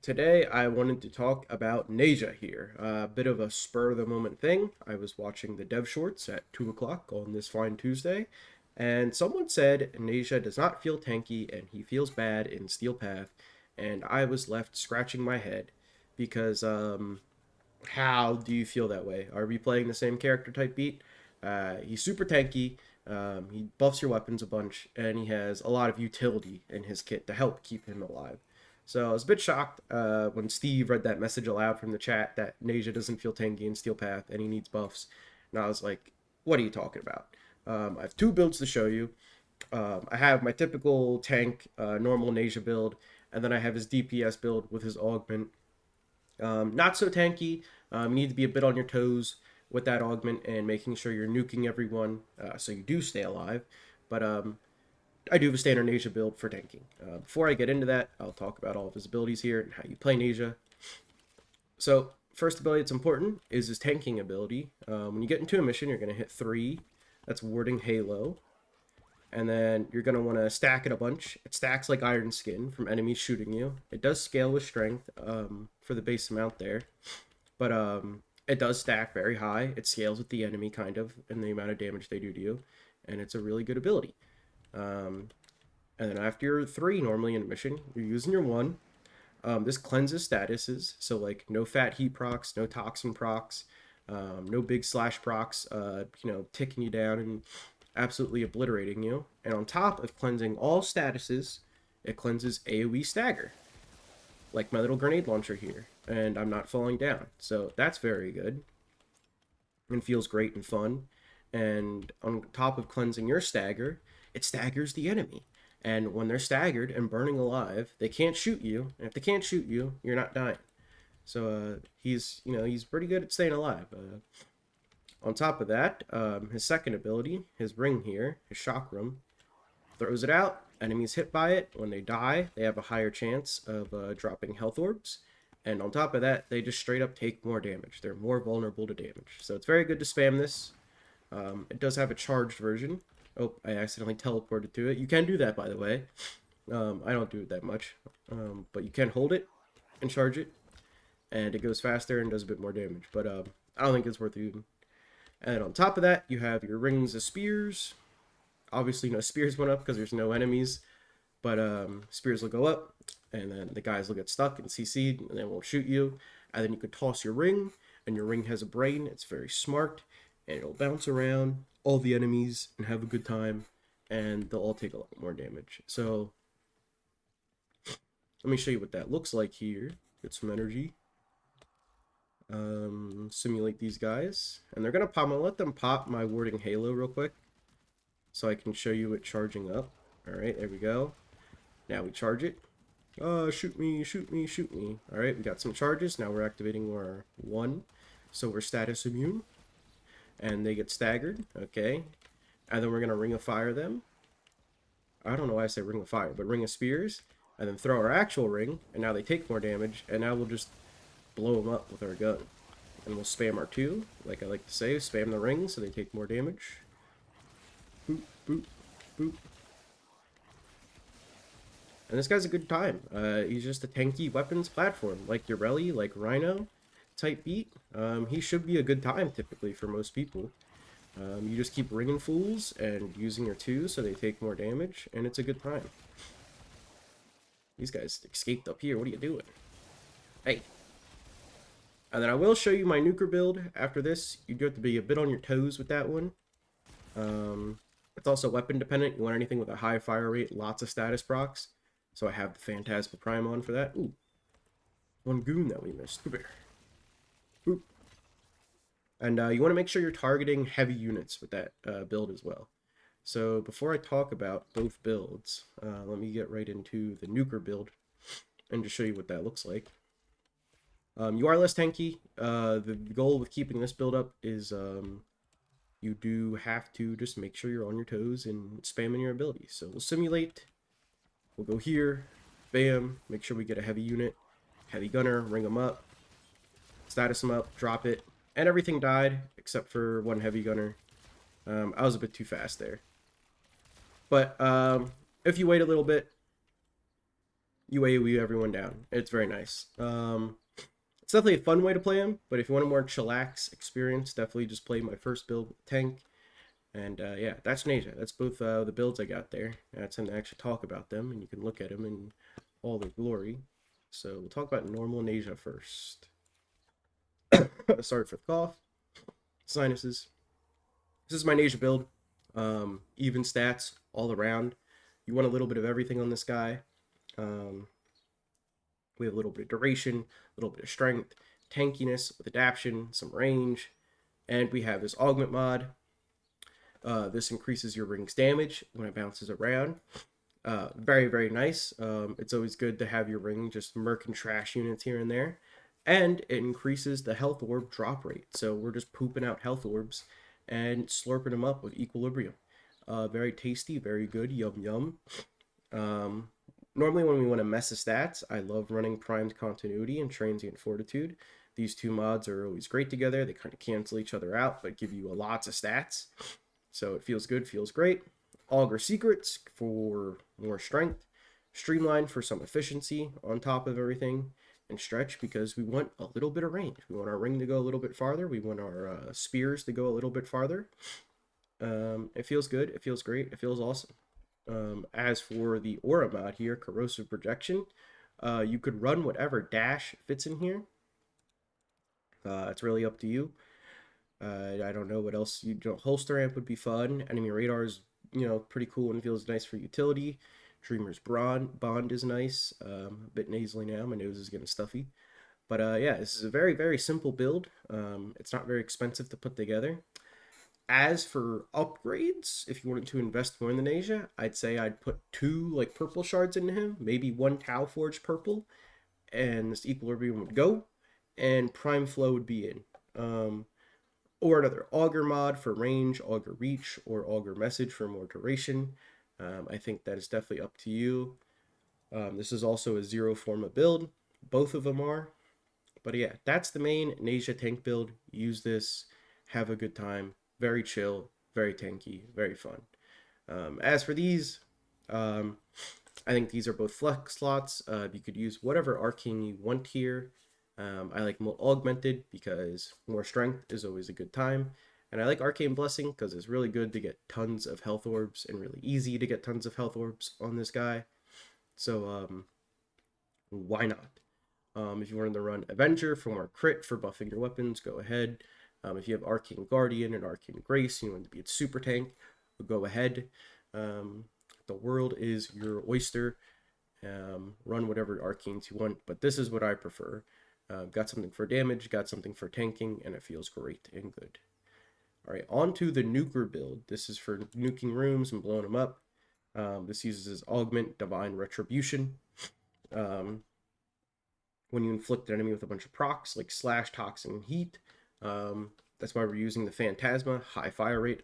Today I wanted to talk about Nezha here. A bit of a spur of the moment thing. I was watching the dev shorts at 2 o'clock on this fine Tuesday, and someone said Nezha does not feel tanky and he feels bad in Steel Path, and I was left scratching my head because, how do you feel that way? Are we playing the same character type beat? He's super tanky. He buffs your weapons a bunch, and he has a lot of utility in his kit to help keep him alive. So I was a bit shocked when Steve read that message aloud from the chat that Nezha doesn't feel tanky in Steel Path and he needs buffs. And I was like, what are you talking about? I have two builds to show you. I have my typical tank, normal Nezha build, and then I have his DPS build with his augment. Not so tanky. You need to be a bit on your toes with that augment and making sure you're nuking everyone so you do stay alive. But I do have a standard Nezha build for tanking. Before I get into that, I'll talk about all of his abilities here and how you play Nezha. So, first ability that's important is his tanking ability. When you get into a mission, you're going to hit 3. That's Warding Halo. And then you're going to want to stack it a bunch. It stacks like Iron Skin from enemies shooting you. It does scale with strength for the base amount there. But it does stack very high. It scales with the enemy, kind of, and the amount of damage they do to you. And it's a really good ability. And then after your 3, normally in a mission, you're using your 1. This cleanses statuses, so like no fat heat procs, no toxin procs, no big slash procs, ticking you down and absolutely obliterating you. And on top of cleansing all statuses, it cleanses AoE stagger, like my little grenade launcher here, and I'm not falling down. So that's very good and feels great and fun. And on top of cleansing your stagger, it staggers the enemy. And when they're staggered and burning alive, they can't shoot you. And if they can't shoot you, you're not dying. So he's pretty good at staying alive. On top of that, his second ability, his ring here, his chakram, throws it out. Enemies hit by it. When they die, they have a higher chance of dropping health orbs. And on top of that, they just straight up take more damage. They're more vulnerable to damage. So it's very good to spam this. It does have a charged version. Oh, I accidentally teleported to it. You can do that, by the way. I don't do it that much. But you can hold it and charge it. And it goes faster and does a bit more damage. But I don't think it's worth using. And on top of that, you have your rings of spears. Obviously, no spears went up because there's no enemies. But spears will go up. And then the guys will get stuck and CC'd. And they won't shoot you. And then you can toss your ring. And your ring has a brain. It's very smart. And it'll bounce around all the enemies and have a good time, and they'll all take a lot more damage. So let me show you what that looks like here. Get some energy. Simulate these guys, and they're gonna pop. I'm gonna let them pop my warding halo real quick so I can show you it charging up. All right, there we go. Now we charge it. Shoot me, shoot me, shoot me. All right, we got some charges. Now we're activating our 1, so we're status immune. And they get staggered, okay? And then we're going to Ring of Fire them. I don't know why I say Ring of Fire, but Ring of Spears. And then throw our actual ring, and now they take more damage, and now we'll just blow them up with our gun. And we'll spam our 2, like I like to say, spam the ring so they take more damage. Boop, boop, boop. And this guy's a good time. He's just a tanky weapons platform, like Ureli, like Rhino type beat. He should be a good time typically for most people. You just keep ringing fools and using your 2 so they take more damage, and it's a good time. These guys escaped up here. What are you doing? Hey. And then I will show you my nuker build after this. You do have to be a bit on your toes with that one. It's also weapon dependent. You want anything with a high fire rate, lots of status procs. So I have the Phantasmal Prime on for that. Ooh. One goon that we missed. Come here. Boop. And you want to make sure you're targeting heavy units with that build as well. So before I talk about both builds, let me get right into the nuker build and just show you what that looks like. You are less tanky. The goal with keeping this build up is you do have to just make sure you're on your toes and spamming your abilities. So we'll simulate. We'll go here. Bam. Make sure we get a heavy unit. Heavy gunner. Ring them up. Status them up. Drop it. And everything died except for one heavy gunner. I was a bit too fast there. But if you wait a little bit, you AoE everyone down. It's very nice. It's definitely a fun way to play him, but if you want a more chillax experience, definitely just play my first build with tank. And yeah, that's Nezha. That's both the builds I got there. That's time to actually talk about them, and you can look at them in all their glory. So we'll talk about normal Nezha first. Sorry for the cough, sinuses. This is my Nezha build. Even stats all around. You want a little bit of everything on this guy. Um, we have a little bit of duration, a little bit of strength, tankiness with adaptation, some range, and we have this augment mod. This increases your ring's damage when it bounces around. Very, very nice. It's always good to have your ring just merc and trash units here and there. And it increases the health orb drop rate. So we're just pooping out health orbs and slurping them up with equilibrium. Very tasty, very good, yum yum. Um, Normally when we want to mess the stats, I love running primed continuity and transient fortitude. These two mods are always great together. They kind of cancel each other out, but give you lots of stats. So it feels good, feels great. Augur Secrets for more strength. Streamline for some efficiency on top of everything. And Stretch because we want a little bit of range. We want our ring to go a little bit farther. We want our spears to go a little bit farther. It feels good. It feels great. It feels awesome. As for the aura mod here, Corrosive Projection, you could run whatever dash fits in here. It's really up to you. I don't know what else. Holster amp would be fun. Enemy radar is pretty cool and feels nice for utility. Dreamer's bond is nice. A bit nasally now. My nose is getting stuffy. But yeah, this is a very, very simple build. It's not very expensive to put together. As for upgrades, if you wanted to invest more in the Nezha, I'd say I'd put 2 like purple shards into him, maybe 1 Tau Forge purple, and this equilibrium would go, and Prime Flow would be in. Or another Augur mod for range, Augur Reach, or Augur Message for more duration. I think that is definitely up to you. This is also a zero forma build. Both of them are. But yeah, that's the main Nezha tank build. Use this, have a good time. Very chill, very tanky, very fun. As for these, I think these are both flex slots. You could use whatever arcane you want here. I like augmented because more strength is always a good time. And I like Arcane Blessing because it's really good to get tons of health orbs and really easy to get tons of health orbs on this guy. So why not? If you wanted to run Avenger for more crit for buffing your weapons, go ahead. If you have Arcane Guardian and Arcane Grace, you want to be a super tank, go ahead. The world is your oyster. Run whatever arcanes you want, but this is what I prefer. Got something for damage, got something for tanking, and it feels great and good. All right, on to the nuker build. This is for nuking rooms and blowing them up. This uses Augment Divine Retribution. When you inflict an enemy with a bunch of procs, like Slash, Toxin, Heat. That's why we're using the Phantasma, high fire rate,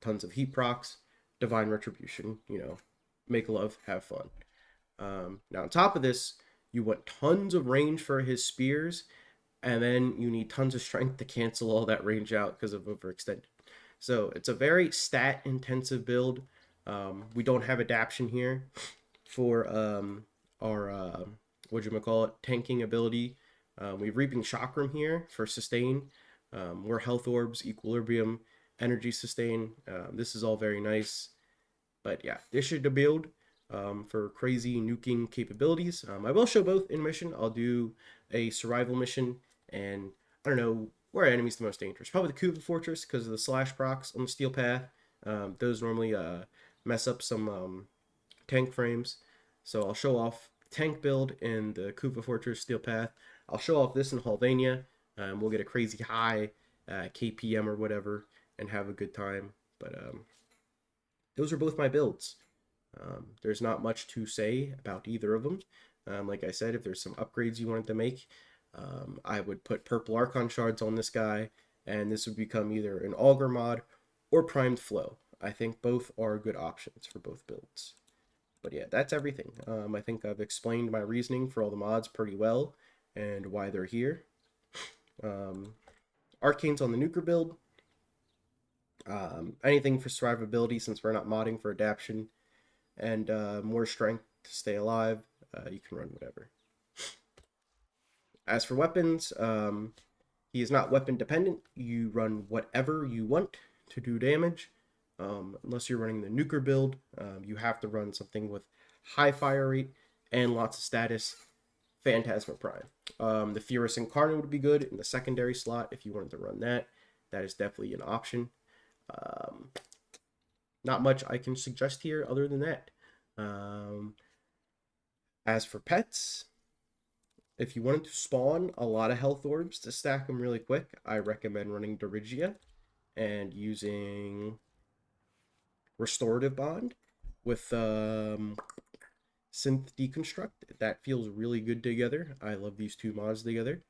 tons of heat procs, Divine Retribution, make love, have fun. Now on top of this, you want tons of range for his spears, and then you need tons of strength to cancel all that range out because of overextended. So it's a very stat intensive build. We don't have adaptation here for our tanking ability. We have Reaping Chakram here for sustain. More health orbs, equilibrium, energy sustain. This is all very nice. But yeah, this is the build for crazy nuking capabilities. I will show both in mission. I'll do a survival mission, and I don't know where enemy's the most dangerous. Probably the Kuva Fortress because of the slash procs on the steel path. Those normally mess up some tank frames. So I'll show off tank build in the Kuva Fortress steel path. I'll show off this in Halvania. We'll get a crazy high KPM or whatever and have a good time. But those are both my builds. There's not much to say about either of them. Like I said, if there's some upgrades you wanted to make, I would put purple Archon shards on this guy, and this would become either an Augur mod or Primed Flow. I think both are good options for both builds. But yeah, that's everything. I think I've explained my reasoning for all the mods pretty well and why they're here. Arcanes on the Nuker build. Anything for survivability since we're not modding for adaptation, and more strength to stay alive. you can run whatever. As for weapons, he is not weapon dependent. You run whatever you want to do damage. Unless you're running the nuker build, you have to run something with high fire rate and lots of status. Phantasma Prime. The Furious Incarnate would be good in the secondary slot if you wanted to run that. That is definitely an option. Not much I can suggest here other than that. As for pets, if you wanted to spawn a lot of health orbs to stack them really quick, I recommend running Dorigia and using Restorative Bond with Synth Deconstruct. That feels really good together. I love these two mods together.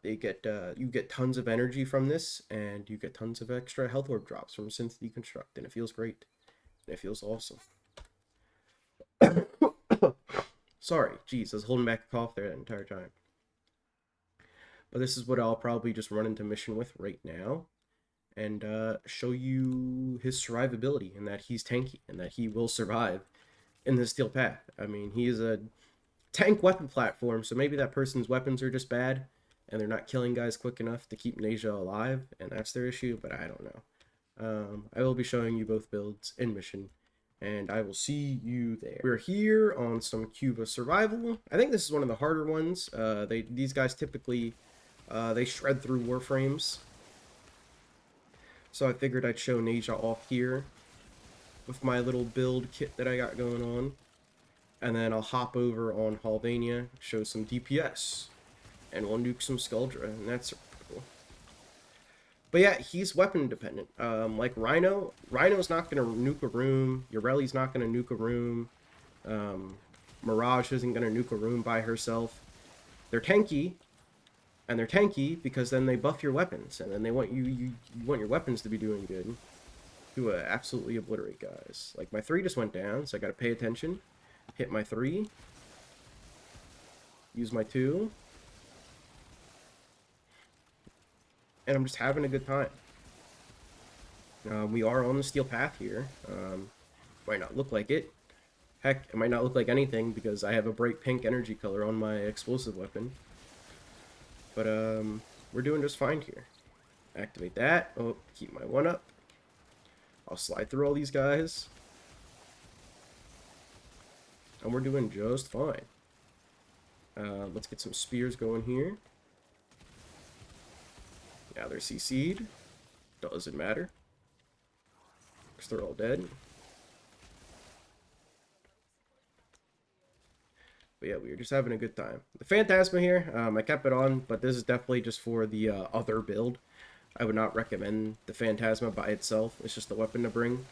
You get tons of energy from this, and you get tons of extra health orb drops from Synth Deconstruct, and it feels great. And it feels awesome. Sorry, jeez, I was holding back a cough there that entire time. But this is what I'll probably just run into mission with right now, and show you his survivability, and that he's tanky, and that he will survive in the Steel Path. I mean, he is a tank weapon platform, so maybe that person's weapons are just bad, and they're not killing guys quick enough to keep Nezha alive, and that's their issue, but I don't know. I will be showing you both builds in mission, and I will see you there. We're here on some Cuba survival. I think this is one of the harder ones. These guys typically, they shred through warframes. So I figured I'd show Nezha off here with my little build kit that I got going on. And then I'll hop over on Halvania, show some DPS. And we'll nuke some Skuldra, and that's cool. But yeah, he's weapon dependent. Like Rhino. Rhino's not going to nuke a room. Yoreli's not going to nuke a room. Mirage isn't going to nuke a room by herself. They're tanky. And they're tanky because then they buff your weapons. And then they want you want your weapons to be doing good. To absolutely obliterate guys. Like my 3 just went down, so I got to pay attention. Hit my 3. Use my 2. And I'm just having a good time. We are on the Steel Path here. Might not look like it. Heck, it might not look like anything because I have a bright pink energy color on my explosive weapon. But we're doing just fine here. Activate that. Oh, keep my 1 up. I'll slide through all these guys. And we're doing just fine. Let's get some spears going here. Now they're CC'd. Doesn't matter. Because they're all dead. But yeah, we were just having a good time. The Phantasma here, I kept it on, but this is definitely just for the other build. I would not recommend the Phantasma by itself. It's just a weapon to bring.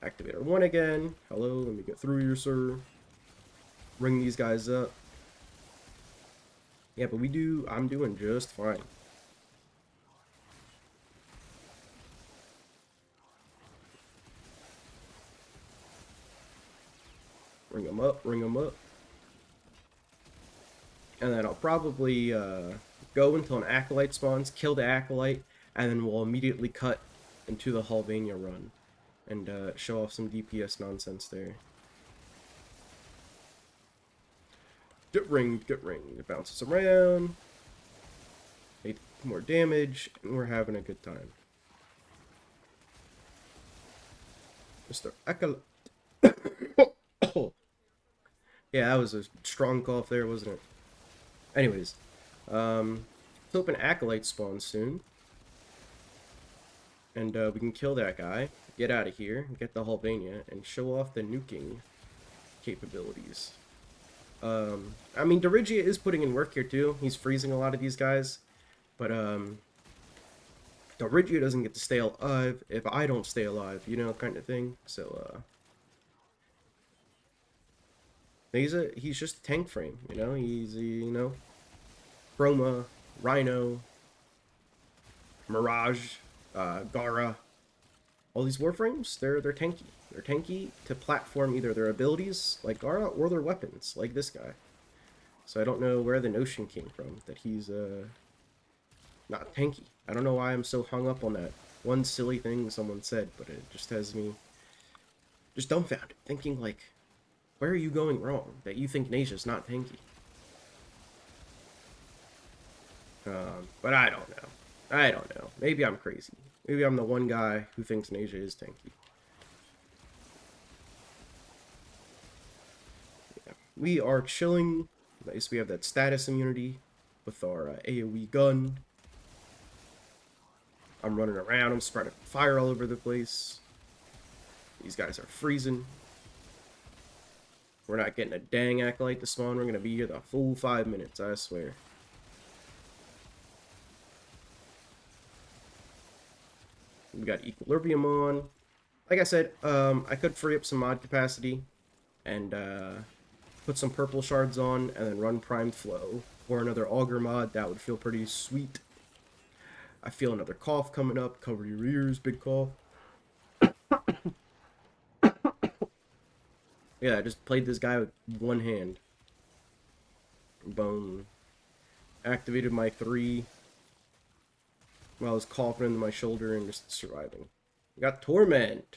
Activator 1 again. Hello, let me get through you, sir. Ring these guys up. Yeah, but I'm doing just fine. Ring them up, ring them up. And then I'll probably go until an Acolyte spawns, kill the Acolyte, and then we'll immediately cut into the Halvania run. And show off some DPS nonsense there. Get ringed, get ringed. It bounces around. 8 more damage, and we're having a good time. Mr. Acolyte. Yeah, that was a strong cough there, wasn't it? Anyways, let's hope an Acolyte spawns soon. And we can kill that guy, get out of here, get the Halvania, and show off the nuking capabilities. I mean, Dorigia is putting in work here too. He's freezing a lot of these guys. But Dorigia doesn't get to stay alive if I don't stay alive, you know, kind of thing. So, he's just a tank frame, you know? He's, you know, Chroma, Rhino, Mirage, Gara, all these warframes, they're tanky. They're tanky to platform either their abilities, like Gara, or their weapons, like this guy. So I don't know where the notion came from, that he's, not tanky. I don't know why I'm so hung up on that one silly thing someone said, but it just has me just dumbfounded, thinking like, Where are you going wrong that you think Nezha's not tanky? But I don't know. I don't know. Maybe I'm crazy. Maybe I'm the one guy who thinks Nezha is tanky. Yeah. We are chilling. Nice, we have that status immunity with our AoE gun. I'm running around. I'm spreading fire all over the place. These guys are freezing. We're not getting a dang acolyte to spawn. We're going to be here the full 5 minutes, I swear. We got Equilibrium on. Like I said, I could free up some mod capacity and put some purple shards on and then run Prime Flow or another Augur mod. That would feel pretty sweet. I feel another cough coming up. Cover your ears, big cough. Yeah, I just played this guy with one hand. Boom. Activated my 3 while I was coughing into my shoulder and just surviving. We got Torment.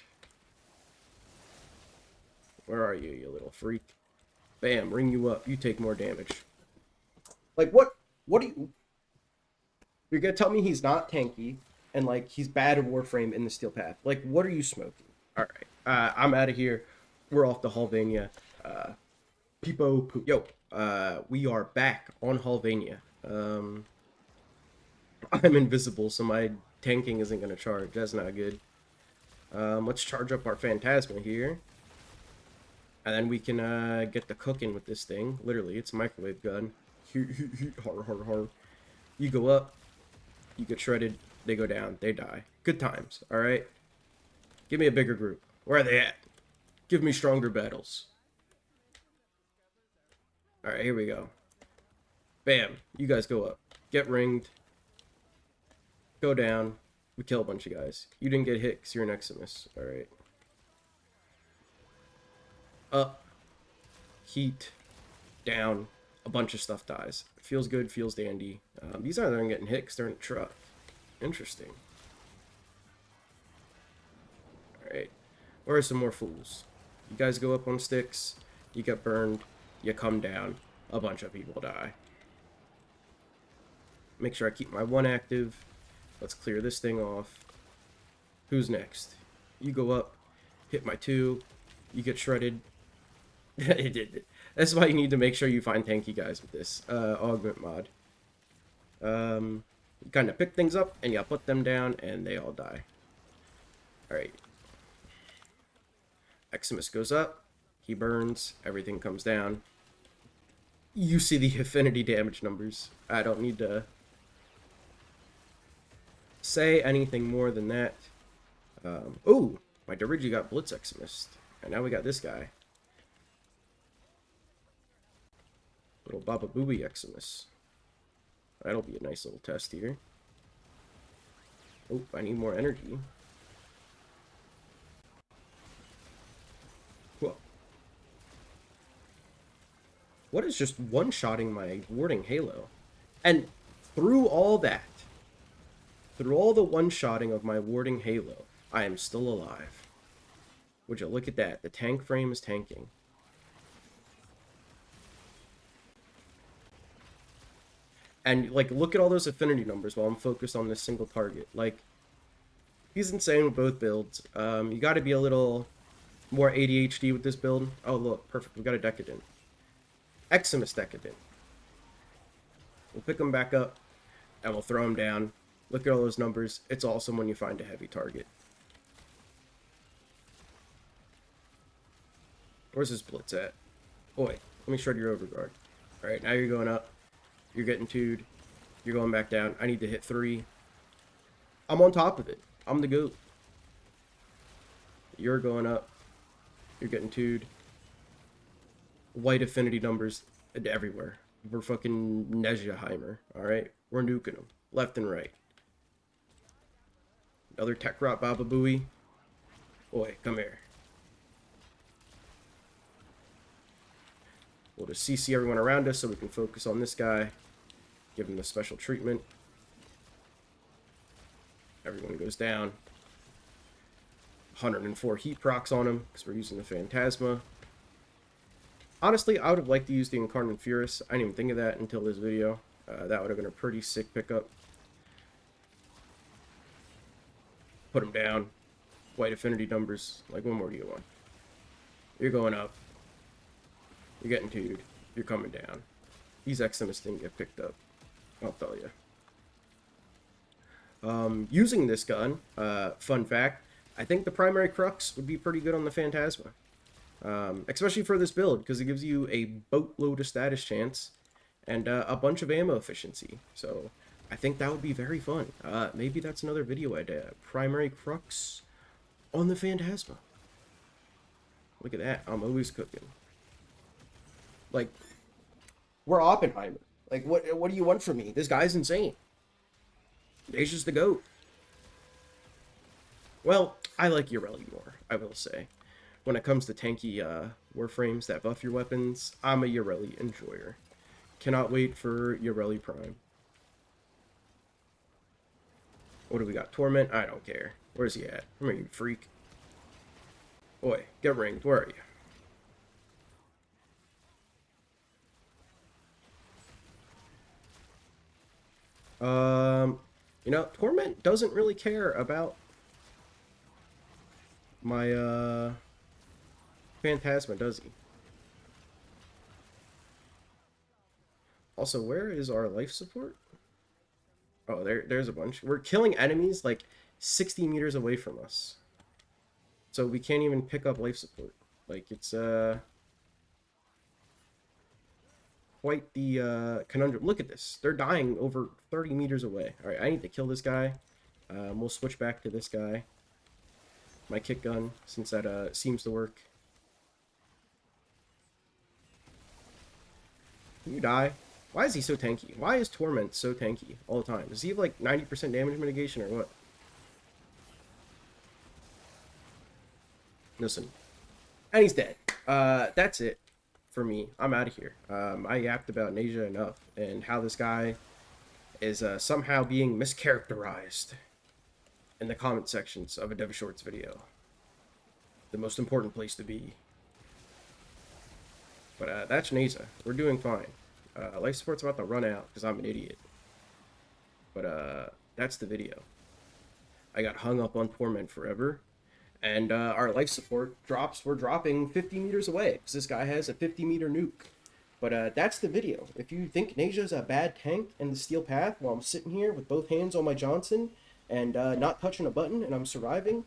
Where are you, you little freak? Bam, ring you up. You take more damage. Like, what do you... You're gonna tell me he's not tanky, and, like, he's bad at Warframe in the Steel Path. Like, what are you smoking? Alright, I'm out of here. We're off to Halvania. Peepo poo. Yo, we are back on Halvania. I'm invisible, so my tanking isn't gonna charge. That's not good. Let's charge up our Phantasma here. And then we can get the cooking with this thing. Literally, it's a microwave gun. Har, har, har. You go up, you get shredded, they go down, they die. Good times, alright? Give me a bigger group. Where are they at? Give me stronger battles. Alright, here we go. Bam, you guys go up. Get ringed. Go down. We kill a bunch of guys. You didn't get hit because you're an Eximus. Alright. Up. Heat. Down. A bunch of stuff dies. Feels good, feels dandy. These aren't getting hit because they're in a truck. Interesting. Alright. Where are some more fools? You guys go up on sticks. You get burned. You come down. A bunch of people die. Make sure I keep my 1 active. Let's clear this thing off. Who's next? You go up. Hit my 2. You get shredded. That's why you need to make sure you find tanky guys with this augment mod. You kind of pick things up and you put them down and they all die. Alright. Eximus goes up. He burns. Everything comes down. You see the affinity damage numbers. I don't need to say anything more than that. Oh, my Dirigi got Blitz Eximus. And now we got this guy. Little Baba Booey Eximus. That'll be a nice little test here. Oh, I need more energy. Whoa. What is just one-shotting my warding halo? And through all that, through all the one-shotting of my warding halo, I am still alive. Would you look at that? The tank frame is tanking. And, like, look at all those affinity numbers while I'm focused on this single target. Like, he's insane with both builds. You gotta be a little more ADHD with this build. Oh, look, perfect. We got a Decadent. Eximus Decadent. We'll pick him back up, and we'll throw him down. Look at all those numbers. It's awesome when you find a heavy target. Where's his Blitz at? Boy, let me shred your overguard. Alright, now you're going up. You're getting 2'd. You're going back down. I need to hit 3. I'm on top of it. I'm the GOAT. You're going up. You're getting 2'd. White affinity numbers everywhere. We're fucking Nezha. Alright? We're nuking them. Left and right. Another Tech Rot Baba Booey. Boy, come here. We'll just CC everyone around us so we can focus on this guy. Give him the special treatment. Everyone goes down. 104 heat procs on him because we're using the Phantasma. Honestly, I would have liked to use the Incarnate Furus. I didn't even think of that until this video. That would have been a pretty sick pickup. Put him down. White affinity numbers. Like, what more do you want? You're going up. You're getting two'd. You're coming down. These Eximus didn't get picked up. I'll tell you. Using this gun, fun fact, I think the primary crux would be pretty good on the Phantasma. Especially for this build, because it gives you a boatload of status chance and a bunch of ammo efficiency. So I think that would be very fun. Maybe that's another video idea. Primary crux on the Phantasma. Look at that. I'm always cooking. Like, we're Oppenheimer. Like, what do you want from me? This guy's insane. Nezha's the GOAT. Well, I like Ureli more, I will say. When it comes to tanky warframes that buff your weapons, I'm a Ureli enjoyer. Cannot wait for Ureli Prime. What do we got? Torment? I don't care. Where's he at? Come here, you freak. Oi, get ringed. Where are you? You know, Torment doesn't really care about my Phantasma, does he? Also, where is our life support? Oh, there's a bunch. We're killing enemies like 60 meters away from us. So we can't even pick up life support. Like, it's quite the conundrum. Look at this. They're dying over 30 meters away. Alright, I need to kill this guy. We'll switch back to this guy. My kick gun, since that seems to work. Can you die? Why is he so tanky? Why is Torment so tanky all the time? Does he have like 90% damage mitigation or what? Listen. And he's dead. That's it for me. I'm out of here. I yapped about Nezha enough and how this guy is somehow being mischaracterized in the comment sections of a Dev Shorts video. The most important place to be. But that's Nezha. We're doing fine. Life support's about to run out because I'm an idiot. But that's the video. I got hung up on Torment forever. And our life support drops. We're dropping 50 meters away because this guy has a 50-meter nuke. But that's the video. If you think Nezha's a bad tank in the Steel Path while I'm sitting here with both hands on my Johnson and not touching a button and I'm surviving,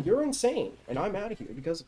you're insane. And I'm out of here because of that.